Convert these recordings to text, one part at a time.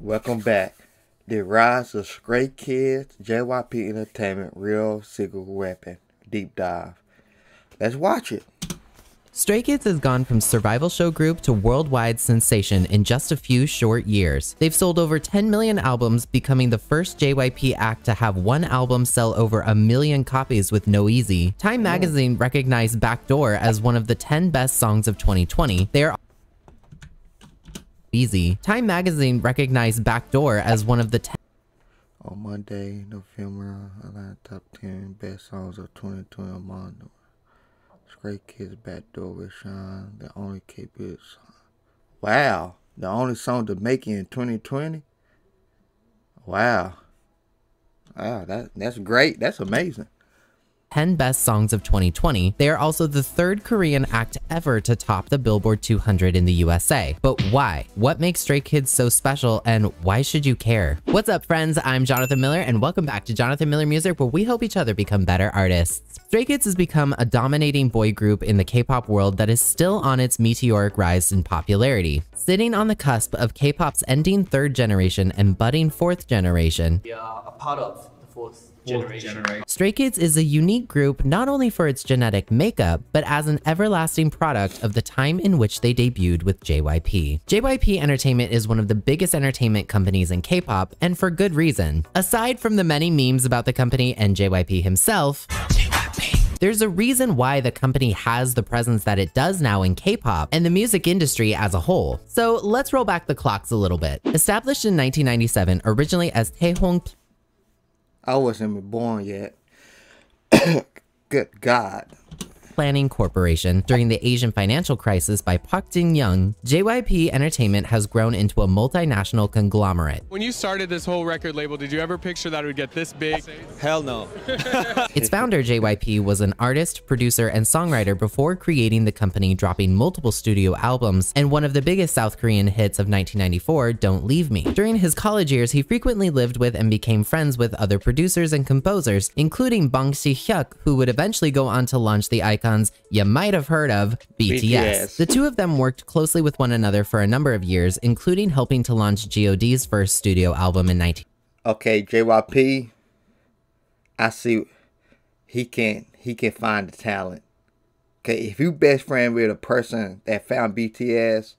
Welcome back. The Rise of Stray Kids, JYP Entertainment, Real Secret Weapon. Deep dive. Let's watch it. Stray Kids has gone from survival show group to worldwide sensation in just a few short years. They've sold over 10 million albums, becoming the first JYP act to have one album sell over 1 million copies with No Easy. Time magazine recognized Backdoor as one of the 10 best songs of 2020. They are easy. Time magazine recognized Backdoor as one of the 10 on Monday, November, Atlanta top 10 best songs of 2020 among them. Stray Kids Backdoor with Sean, the only K-pop song. Wow, the only song to make it in 2020? Wow. Wow, that's great. That's amazing. 10 best songs of 2020. They are also the third Korean act ever to top the Billboard 200 in the USA. But why? What makes Stray Kids so special, and why should you care? What's up, friends? I'm Jonathan Miller, and welcome back to Jonathan Miller Music, where we help each other become better artists. Stray Kids has become a dominating boy group in the K-pop world that is still on its meteoric rise in popularity. Sitting on the cusp of K-pop's ending third generation and budding fourth generation. We are a part of the fourth generation. Stray Kids is a unique group not only for its genetic makeup, but as an everlasting product of the time in which they debuted with JYP. JYP Entertainment is one of the biggest entertainment companies in K-pop, and for good reason. Aside from the many memes about the company and JYP himself, there's a reason why the company has the presence that it does now in K-pop and the music industry as a whole. So let's roll back the clocks a little bit. Established in 1997, originally as Taehong. I wasn't even born yet. Good God. Planning Corporation during the Asian financial crisis by Park Jin-young, JYP Entertainment has grown into a multinational conglomerate. When you started this whole record label, did you ever picture that it would get this big? Hell no. Its founder, JYP, was an artist, producer, and songwriter before creating the company, dropping multiple studio albums, and one of the biggest South Korean hits of 1994, Don't Leave Me. During his college years, he frequently lived with and became friends with other producers and composers, including Bang Si-hyuk, who would eventually go on to launch the icons you might have heard of, BTS. The two of them worked closely with one another for a number of years, including helping to launch God's first studio album in 19. Okay, JYP, I see he can find the talent. Okay, if you best friend with a person that found BTS,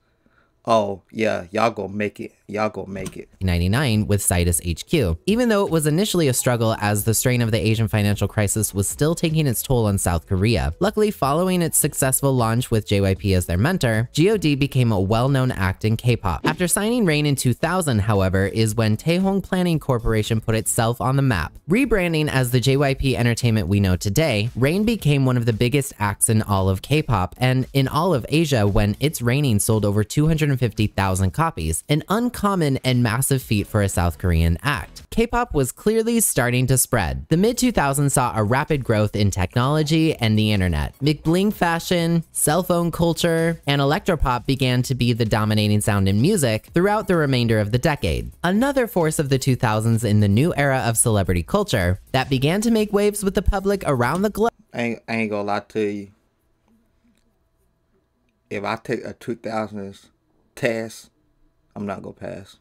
oh yeah, y'all gonna make it. Y'all gonna make it. 1999 with Citus HQ. Even though it was initially a struggle as the strain of the Asian financial crisis was still taking its toll on South Korea. Luckily, following its successful launch with JYP as their mentor, God became a well-known act in K-pop. After signing Rain in 2000, however, is when Taehong Planning Corporation put itself on the map. Rebranding as the JYP Entertainment we know today, Rain became one of the biggest acts in all of K-pop and in all of Asia when its Raining sold over 250,000 copies, an uncommon and massive feat for a South Korean act. K-pop was clearly starting to spread. The mid-2000s saw a rapid growth in technology and the internet. McBling fashion, cell phone culture, and electropop began to be the dominating sound in music throughout the remainder of the decade. Another force of the 2000s in the new era of celebrity culture that began to make waves with the public around the globe. I ain't gonna lie to you. If I take a 2000s test, I'm not gonna pass.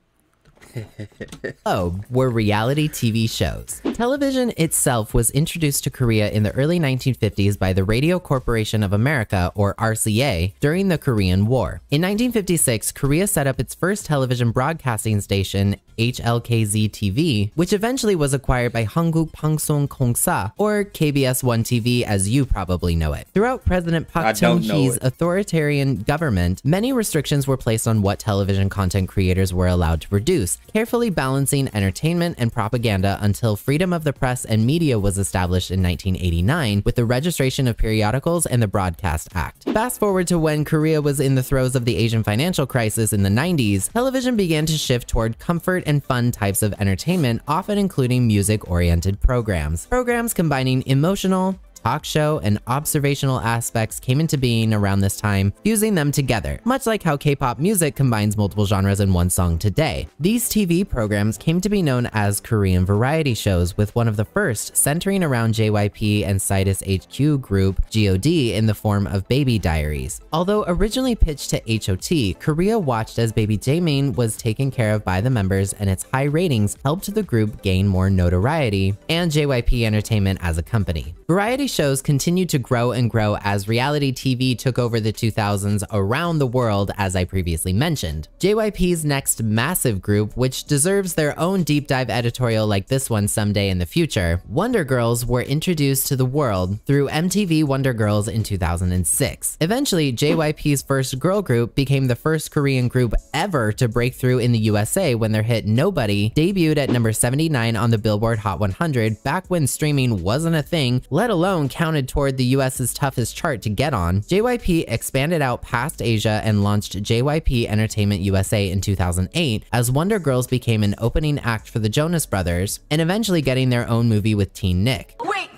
Were reality TV shows. Television itself was introduced to Korea in the early 1950s by the Radio Corporation of America, or RCA, during the Korean War. In 1956, Korea set up its first television broadcasting station, HLKZ-TV, which eventually was acquired by Hanguk Bangsong Kongsa, or KBS1 TV as you probably know it. Throughout President Park Chung-hee's authoritarian government, many restrictions were placed on what television content creators were allowed to produce, carefully balancing entertainment and propaganda until freedom of the press and media was established in 1989 with the registration of periodicals and the Broadcast Act. Fast forward to when Korea was in the throes of the Asian financial crisis in the 90s, television began to shift toward comfort and fun types of entertainment, often including music-oriented programs. Programs combining emotional, talk show, and observational aspects came into being around this time, fusing them together, much like how K-pop music combines multiple genres in one song today. These TV programs came to be known as Korean variety shows, with one of the first centering around JYP and Sidus HQ group GOD in the form of Baby Diaries. Although originally pitched to HOT, Korea watched as Baby Jaemin was taken care of by the members, and its high ratings helped the group gain more notoriety and JYP Entertainment as a company. Variety shows continued to grow and grow as reality TV took over the 2000s around the world, as I previously mentioned. JYP's next massive group, which deserves their own deep dive editorial like this one someday in the future, Wonder Girls, were introduced to the world through MTV Wonder Girls in 2006. Eventually, JYP's first girl group became the first Korean group ever to break through in the USA when their hit Nobody debuted at number 79 on the Billboard Hot 100 back when streaming wasn't a thing, let alone counted toward the US's toughest chart to get on. JYP expanded out past Asia and launched JYP Entertainment USA in 2008 as Wonder Girls became an opening act for the Jonas Brothers, and eventually getting their own movie with Teen Nick. Wait!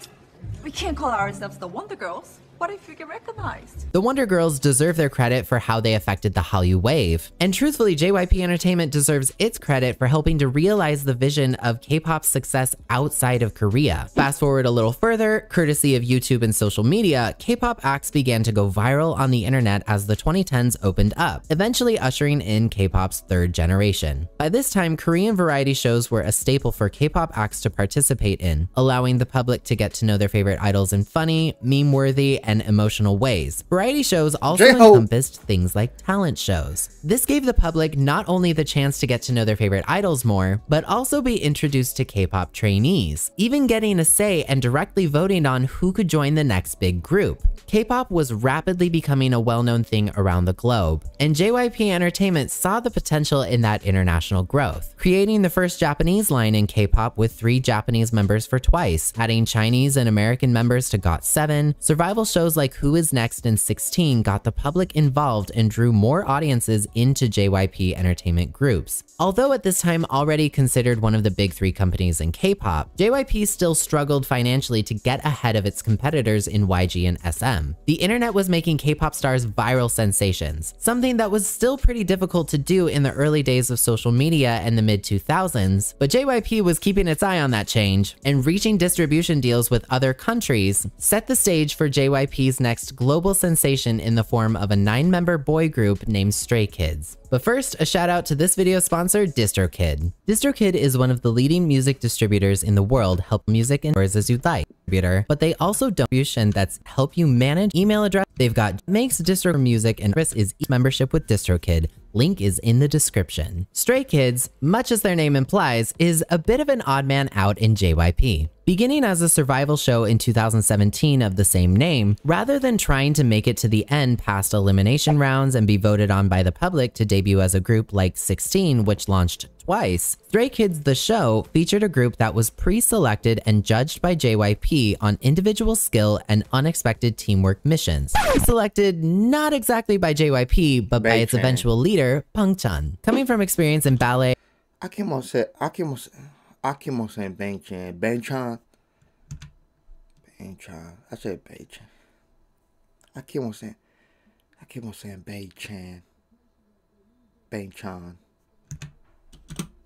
We can't call ourselves the Wonder Girls. What if we get recognized? The Wonder Girls deserve their credit for how they affected the Hallyu wave. And truthfully, JYP Entertainment deserves its credit for helping to realize the vision of K-pop's success outside of Korea. Fast forward a little further, courtesy of YouTube and social media, K-pop acts began to go viral on the internet as the 2010s opened up, eventually ushering in K-pop's third generation. By this time, Korean variety shows were a staple for K-pop acts to participate in, allowing the public to get to know their favorite idols in funny, meme-worthy, and emotional ways. Variety shows also encompassed things like talent shows. This gave the public not only the chance to get to know their favorite idols more, but also be introduced to K-pop trainees, even getting a say and directly voting on who could join the next big group. K-pop was rapidly becoming a well-known thing around the globe, and JYP Entertainment saw the potential in that international growth, creating the first Japanese line in K-pop with 3 Japanese members for Twice, adding Chinese and American members to GOT7. Survival shows like Who Is Next and 16 got the public involved and drew more audiences into JYP Entertainment groups. Although at this time already considered one of the big 3 companies in K-pop, JYP still struggled financially to get ahead of its competitors in YG and SM. The internet was making K-pop stars viral sensations, something that was still pretty difficult to do in the early days of social media in the mid-2000s, but JYP was keeping its eye on that change, and reaching distribution deals with other countries set the stage for JYP's next global sensation in the form of a 9-member boy group named Stray Kids. But first, a shout out to this video sponsor, DistroKid. DistroKid is one of the leading music distributors in the world, help music and as you'd like. But they also distribution that's help you manage email address. They've got makes distro music, and Chris is membership with DistroKid. Link is in the description. Stray Kids, much as their name implies, is a bit of an odd man out in JYP. Beginning as a survival show in 2017 of the same name, rather than trying to make it to the end past elimination rounds and be voted on by the public to debut as a group like 16, which launched twice, Stray Kids the show featured a group that was pre-selected and judged by JYP on individual skill and unexpected teamwork missions. Selected not exactly by JYP, but by its eventual leader, Pungchan. Coming from experience in ballet, I keep on saying Bangchan. Bangchan. I said Bangchan. I keep on saying Bangchan. Bangchan.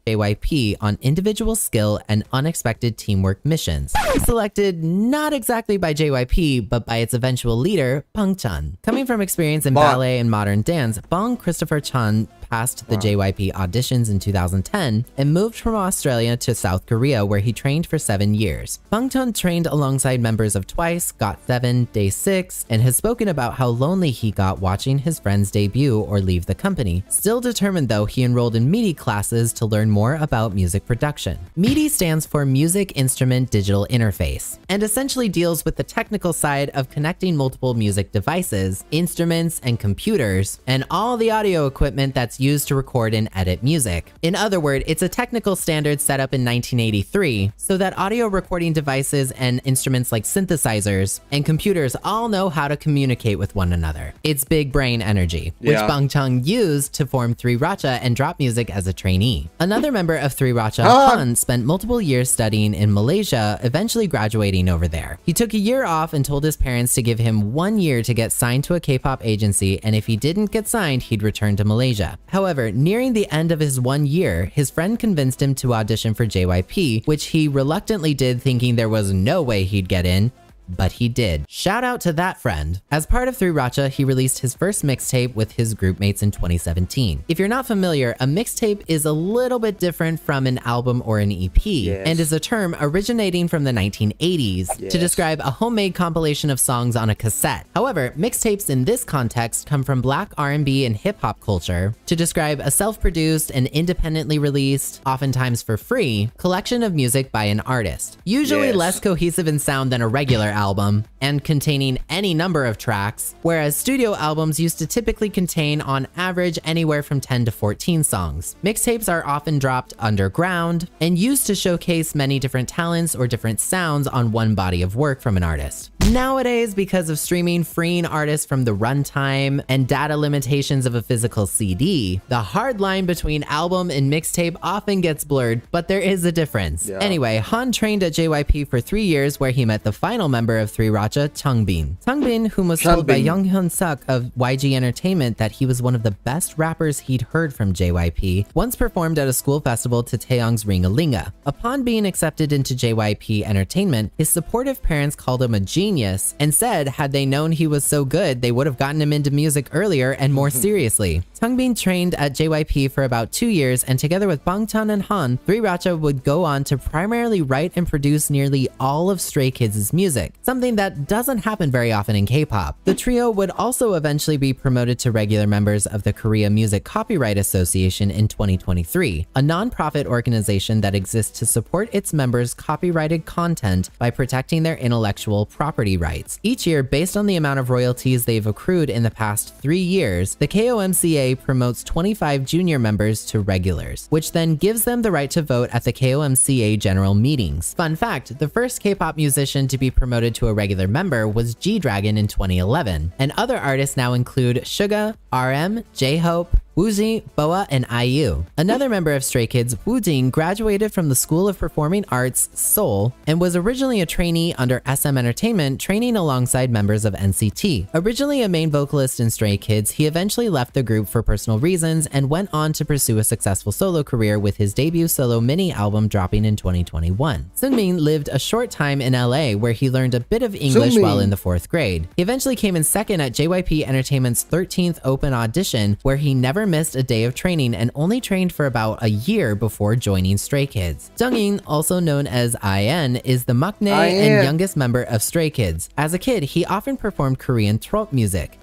JYP on individual skill and unexpected teamwork missions. Selected not exactly by JYP, but by its eventual leader, Pungchan. Coming from experience in ballet and modern dance, Bong Christopher Chan passed the JYP auditions in 2010 and moved from Australia to South Korea, where he trained for 7 years. Pungchan trained alongside members of Twice, GOT7, Day 6, and has spoken about how lonely he got watching his friends debut or leave the company. Still determined though, he enrolled in MIDI classes to learn more about music production. MIDI stands for Music Instrument Digital Interface, and essentially deals with the technical side of connecting multiple music devices, instruments, and computers, and all the audio equipment that's cassettes used to record and edit music. In other words, it's a technical standard set up in 1983 so that audio recording devices and instruments like synthesizers and computers all know how to communicate with one another. It's big brain energy, which Bangtan used to form 3RACHA and drop music as a trainee. Another member of 3RACHA, Han, spent multiple years studying in Malaysia, eventually graduating over there. He took a year off and told his parents to give him 1 year to get signed to a K-pop agency, and if he didn't get signed, he'd return to Malaysia. However, nearing the end of his 1 year, his friend convinced him to audition for JYP, which he reluctantly did, thinking there was no way he'd get in. But he did. Shout out to that friend. As part of 3RACHA, he released his first mixtape with his group mates in 2017. If you're not familiar, a mixtape is a little bit different from an album or an EP, and is a term originating from the 1980s to describe a homemade compilation of songs on a cassette. However, mixtapes in this context come from Black R&B and hip-hop culture to describe a self-produced and independently released, oftentimes for free, collection of music by an artist. Usually less cohesive in sound than a regular album, and containing any number of tracks, whereas studio albums used to typically contain on average anywhere from 10 to 14 songs. Mixtapes are often dropped underground and used to showcase many different talents or different sounds on one body of work from an artist. Nowadays, because of streaming freeing artists from the runtime and data limitations of a physical CD, the hard line between album and mixtape often gets blurred, but there is a difference. Anyway, Han trained at JYP for 3 years, where he met the final member of 3RACHA, Changbin. Changbin, whom was told by Young Hyun Suk of YG Entertainment that he was one of the best rappers he'd heard from JYP, once performed at a school festival to Taeyong's Ring-a-Linga. Upon being accepted into JYP Entertainment, his supportive parents called him a genius and said had they known he was so good, they would have gotten him into music earlier and more seriously. Changbin trained at JYP for about 2 years, and together with Bangtan and Han, 3RACHA would go on to primarily write and produce nearly all of Stray Kids' music, something that doesn't happen very often in K-pop. The trio would also eventually be promoted to regular members of the Korea Music Copyright Association in 2023, a non-profit organization that exists to support its members' copyrighted content by protecting their intellectual property rights. Each year, based on the amount of royalties they've accrued in the past 3 years, the KOMCA promotes 25 junior members to regulars, which then gives them the right to vote at the KOMCA general meetings. Fun fact, the first K-pop musician to be promoted to a regular member was G-Dragon in 2011, and other artists now include Suga, RM, J-Hope, Woozi, Boa, and IU. Another member of Stray Kids, Woojin, graduated from the School of Performing Arts, Seoul, and was originally a trainee under SM Entertainment, training alongside members of NCT. Originally a main vocalist in Stray Kids, he eventually left the group for personal reasons and went on to pursue a successful solo career, with his debut solo mini album dropping in 2021. Sunmin lived a short time in LA, where he learned a bit of English while in the 4th grade. He eventually came in second at JYP Entertainment's 13th open audition, where he never missed a day of training and only trained for about a year before joining Stray Kids. Jungin, also known as IN, is the maknae and youngest member of Stray Kids. As a kid, he often performed Korean trop music.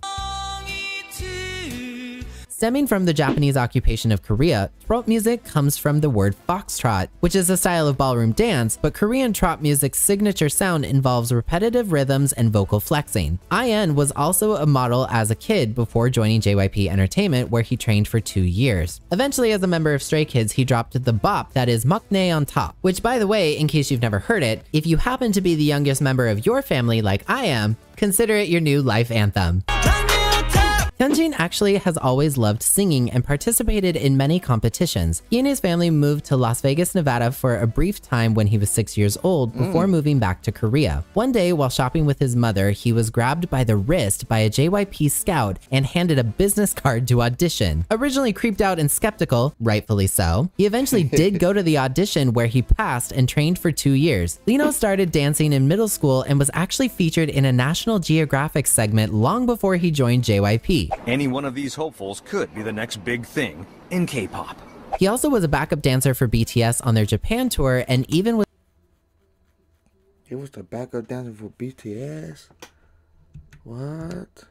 Stemming from the Japanese occupation of Korea, trop music comes from the word foxtrot, which is a style of ballroom dance, but Korean trop music's signature sound involves repetitive rhythms and vocal flexing. IN was also a model as a kid before joining JYP Entertainment, where he trained for 2 years. Eventually, as a member of Stray Kids, he dropped the bop that is maknae on top, which, by the way, in case you've never heard it, if you happen to be the youngest member of your family like I am, consider it your new life anthem. Hyunjin actually has always loved singing and participated in many competitions. He and his family moved to Las Vegas, Nevada for a brief time when he was 6 years old before moving back to Korea. One day, while shopping with his mother, he was grabbed by the wrist by a JYP scout and handed a business card to audition. Originally creeped out and skeptical, rightfully so, he eventually did go to the audition, where he passed and trained for 2 years. Lino started dancing in middle school and was actually featured in a National Geographic segment long before he joined JYP. Any one of these hopefuls could be the next big thing in K-pop. He also was a backup dancer for BTS on their Japan tour, and even with He was the backup dancer for BTS? What?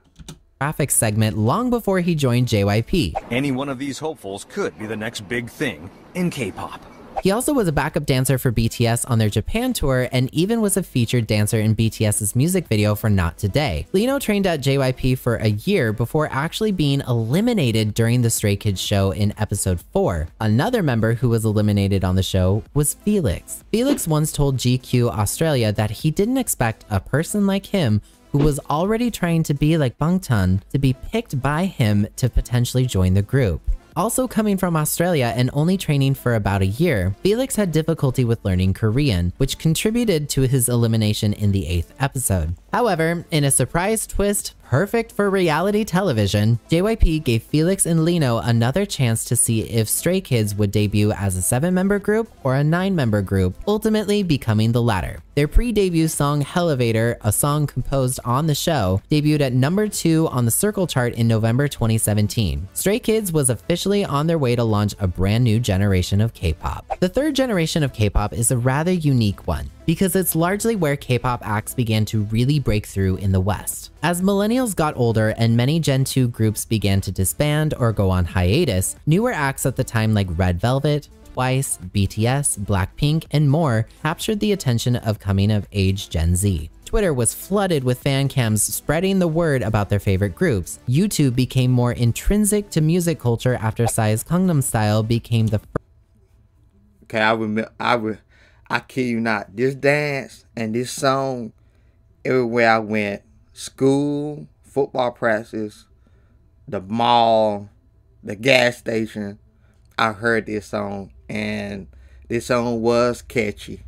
graphic segment long before he joined JYP. Any one of these hopefuls could be the next big thing in K-pop. He also was a backup dancer for BTS on their Japan tour and even was a featured dancer in BTS's music video for Not Today. Lino trained at JYP for a year before actually being eliminated during the Stray Kids show in episode 4. Another member who was eliminated on the show was Felix. Felix once told GQ Australia that he didn't expect a person like him who was already trying to be like Bangtan to be picked by him to potentially join the group. Also coming from Australia and only training for about a year, Felix had difficulty with learning Korean, which contributed to his elimination in the 8th episode. However, in a surprise twist perfect for reality television, JYP gave Felix and Lino another chance to see if Stray Kids would debut as a 7-member group or a 9-member group, ultimately becoming the latter. Their pre-debut song Elevator, a song composed on the show, debuted at number 2 on the Circle chart in November 2017. Stray Kids was officially on their way to launch a brand new generation of K-pop. The third generation of K-pop is a rather unique one, because it's largely where K-pop acts began to really break through in the West. As millennials got older and many Gen 2 groups began to disband or go on hiatus, newer acts at the time like Red Velvet, Twice, BTS, Blackpink, and more captured the attention of coming-of-age Gen Z. Twitter was flooded with fan cams spreading the word about their favorite groups. YouTube became more intrinsic to music culture after Psy's Gangnam Style became the first. Okay, I kid you not, this dance and this song, everywhere I went, school, football practice, the mall, the gas station, I heard this song, and this song was catchy.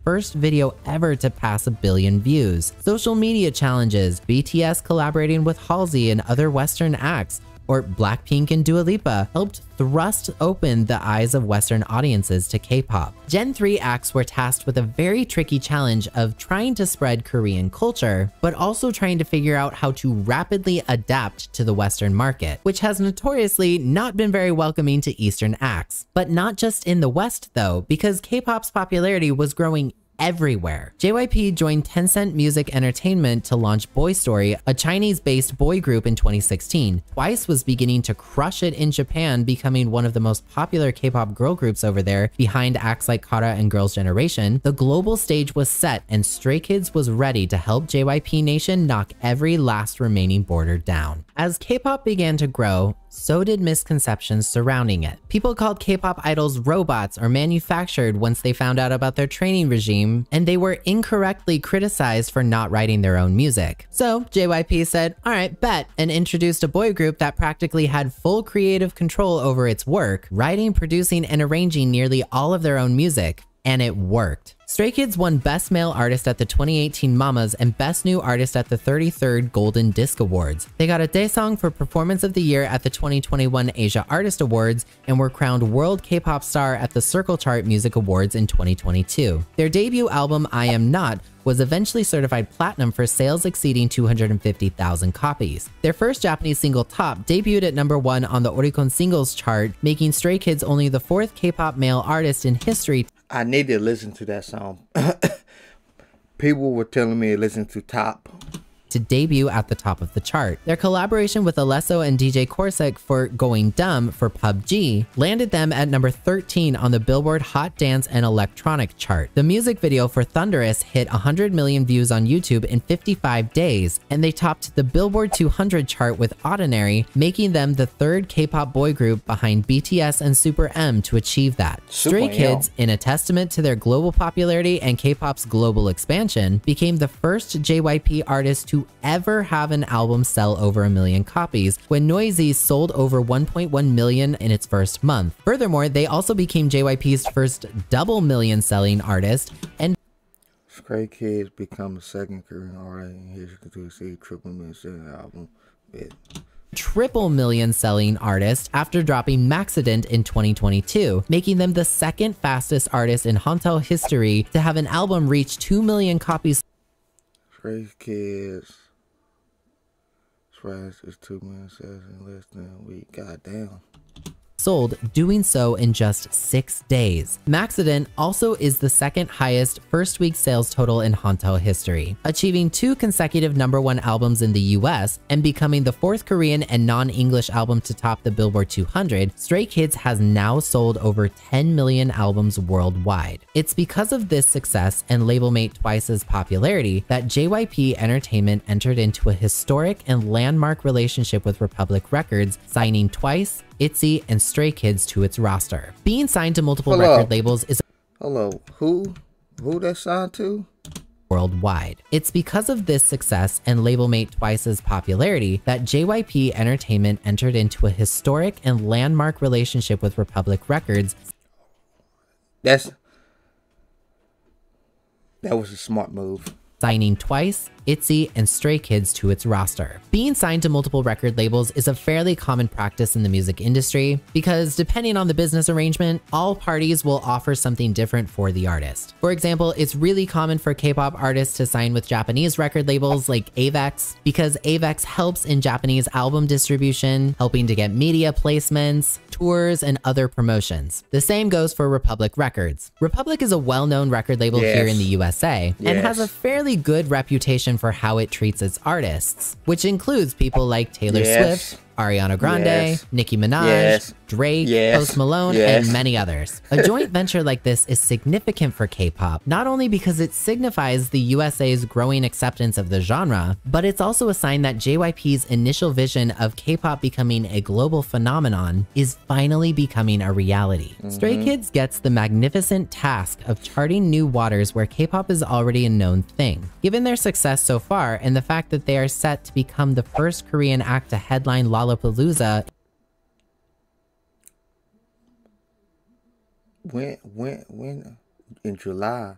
First video ever to pass 1 billion views. Social media challenges, BTS collaborating with Halsey and other Western acts, or Blackpink and Dua Lipa helped thrust open the eyes of Western audiences to K-pop. Gen 3 acts were tasked with a very tricky challenge of trying to spread Korean culture, but also trying to figure out how to rapidly adapt to the Western market, which has notoriously not been very welcoming to Eastern acts. But not just in the West though, because K-pop's popularity was growing everywhere. JYP joined Tencent Music Entertainment to launch Boy Story, a Chinese-based boy group, in 2016. Twice was beginning to crush it in Japan, becoming one of the most popular K-pop girl groups over there, behind acts like Kara and Girls' Generation. The global stage was set, and Stray Kids was ready to help JYP Nation knock every last remaining border down. As K-pop began to grow, so did misconceptions surrounding it. People called K-pop idols robots or manufactured once they found out about their training regime, and they were incorrectly criticized for not writing their own music. So JYP said, alright, bet, and introduced a boy group that practically had full creative control over its work, writing, producing, and arranging nearly all of their own music. And it worked. Stray Kids won Best Male Artist at the 2018 Mamas and Best New Artist at the 33rd Golden Disc Awards. They got a Daesung for Performance of the Year at the 2021 Asia Artist Awards and were crowned World K-Pop Star at the Circle Chart Music Awards in 2022. Their debut album, I Am Not, was eventually certified platinum for sales exceeding 250,000 copies. Their first Japanese single, Top, debuted at number 1 on the Oricon Singles Chart, making Stray Kids only the 4th K-pop male artist in history. I need to listen to that song. People were telling me to listen to Top to debut at the top of the chart. Their collaboration with Alesso and DJ Corsic for Going Dumb for PUBG landed them at number 13 on the Billboard Hot Dance and Electronic chart. The music video for Thunderous hit 100 million views on YouTube in 55 days, and they topped the Billboard 200 chart with Ordinary, making them the 3rd K-pop boy group behind BTS and Super M to achieve that. Stray Kids, in a testament to their global popularity and K-pop's global expansion, became the first JYP artist to ever have an album sell over 1 million copies, when Noisy sold over 1.1 million in its first month. Furthermore, they also became JYP's first double million selling artist, and Stray Kids become a 2nd Korean artist in history to see triple million selling album with triple million selling artist after dropping Maxident in 2022, making them the 2nd fastest artist in Hantel history to have an album reach 2 million copies. Stray Kids Swash is 2 million sales in less than a week. Goddamn. sold, doing so in just 6 days. Maxident also is the second highest first week sales total in Hanto history, achieving 2 consecutive #1 albums in the US and becoming the 4th Korean and non-English album to top the Billboard 200. Stray Kids has now sold over 10 million albums worldwide. It's because of this success and label mate Twice's popularity that JYP Entertainment entered into a historic and landmark relationship with Republic Records, signing Twice, ITZY, and Stray Kids to its roster. Being signed to multiple record labels is Hello, who that signed to? Worldwide. It's because of this success and label mate Twice's popularity that JYP Entertainment entered into a historic and landmark relationship with Republic Records. That was a smart move. Signing Twice, ITZY, and Stray Kids to its roster. Being signed to multiple record labels is a fairly common practice in the music industry because depending on the business arrangement, all parties will offer something different for the artist. For example, it's really common for K-pop artists to sign with Japanese record labels like Avex because Avex helps in Japanese album distribution, helping to get media placements, tours, and other promotions. The same goes for Republic Records. Republic is a well-known record label here in the USA and has a fairly good reputation for how it treats its artists, which includes people like Taylor Swift, Ariana Grande, Nicki Minaj, Drake, Post Malone, and many others. A joint venture like this is significant for K-pop, not only because it signifies the USA's growing acceptance of the genre, but it's also a sign that JYP's initial vision of K-pop becoming a global phenomenon is finally becoming a reality. Stray Kids gets the magnificent task of charting new waters where K-pop is already a known thing. Given their success so far and the fact that they are set to become the first Korean act to headline Lollapalooza when in July.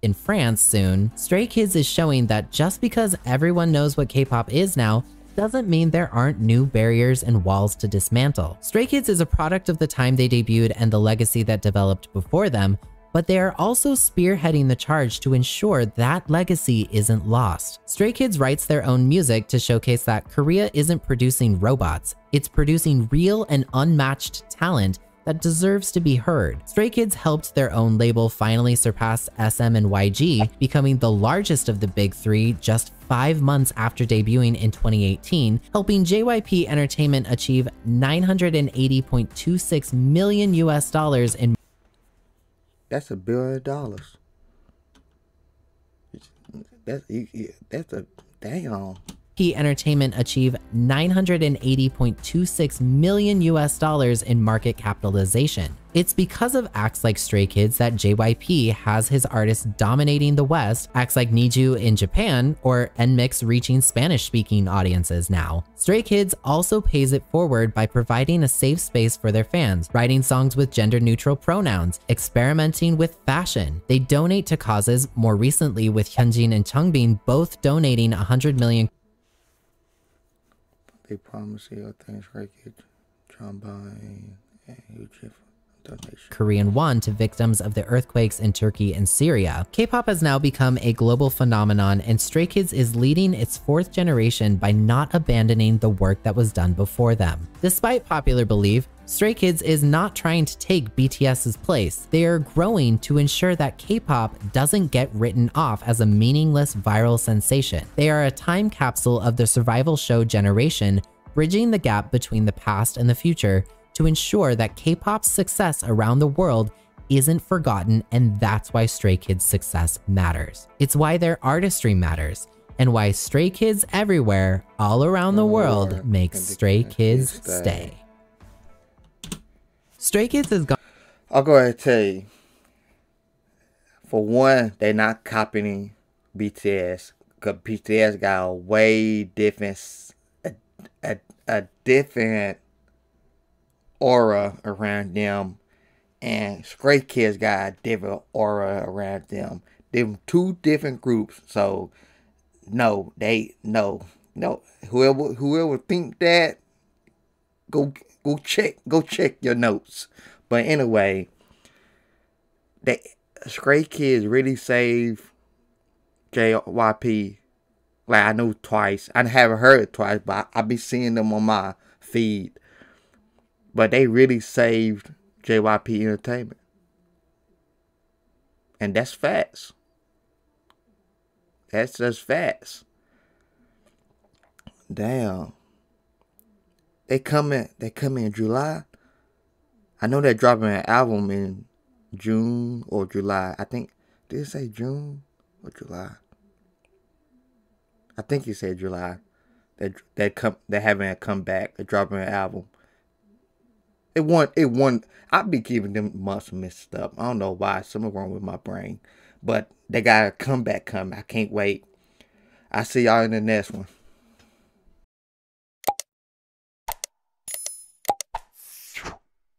In France soon, Stray Kids is showing that just because everyone knows what K-pop is now, doesn't mean there aren't new barriers and walls to dismantle. Stray Kids is a product of the time they debuted and the legacy that developed before them, but they are also spearheading the charge to ensure that legacy isn't lost. Stray Kids writes their own music to showcase that Korea isn't producing robots, it's producing real and unmatched talent that deserves to be heard. Stray Kids helped their own label finally surpass SM and YG, becoming the largest of the big three just 5 months after debuting in 2018, helping JYP Entertainment achieve $980.26 million in That's $1 billion. That's a damn. Entertainment achieve $980.26 million in market capitalization. It's because of acts like Stray Kids that JYP has his artists dominating the West, acts like Niju in Japan, or NMIX reaching Spanish-speaking audiences now. Stray Kids also pays it forward by providing a safe space for their fans, writing songs with gender-neutral pronouns, experimenting with fashion. They donate to causes, more recently with Hyunjin and Changbin both donating 100 million. They promise you things Stray Kids, trombone, and huge donation. Korean won to victims of the earthquakes in Turkey and Syria. K-pop has now become a global phenomenon, and Stray Kids is leading its 4th generation by not abandoning the work that was done before them. Despite popular belief, Stray Kids is not trying to take BTS's place. They are growing to ensure that K-pop doesn't get written off as a meaningless viral sensation. They are a time capsule of the survival show generation, bridging the gap between the past and the future to ensure that K-pop's success around the world isn't forgotten, and that's why Stray Kids' success matters. It's why their artistry matters, and why Stray Kids everywhere, all around the world, makes Stray Kids stay. Stray Kids has gone. I'll go ahead and tell you. For one, they're not copying BTS, because BTS got a way different, a different aura around them, and Stray Kids got a different aura around them. They're 2 different groups, so no. Whoever think that, go check your notes. But anyway, Stray Kids really saved JYP Like, I know Twice. I haven't heard it Twice, but I be seeing them on my feed. But they really saved JYP Entertainment. And that's facts. That's just facts. Damn. They come in July. I know they're dropping an album in June or July. I think, did it say June or July? I think you said July. They're having a comeback. They're dropping an album. It won. I be keeping them months mixed up. I don't know why. Something wrong with my brain. But they got a comeback coming. I can't wait. I'll see y'all in the next one.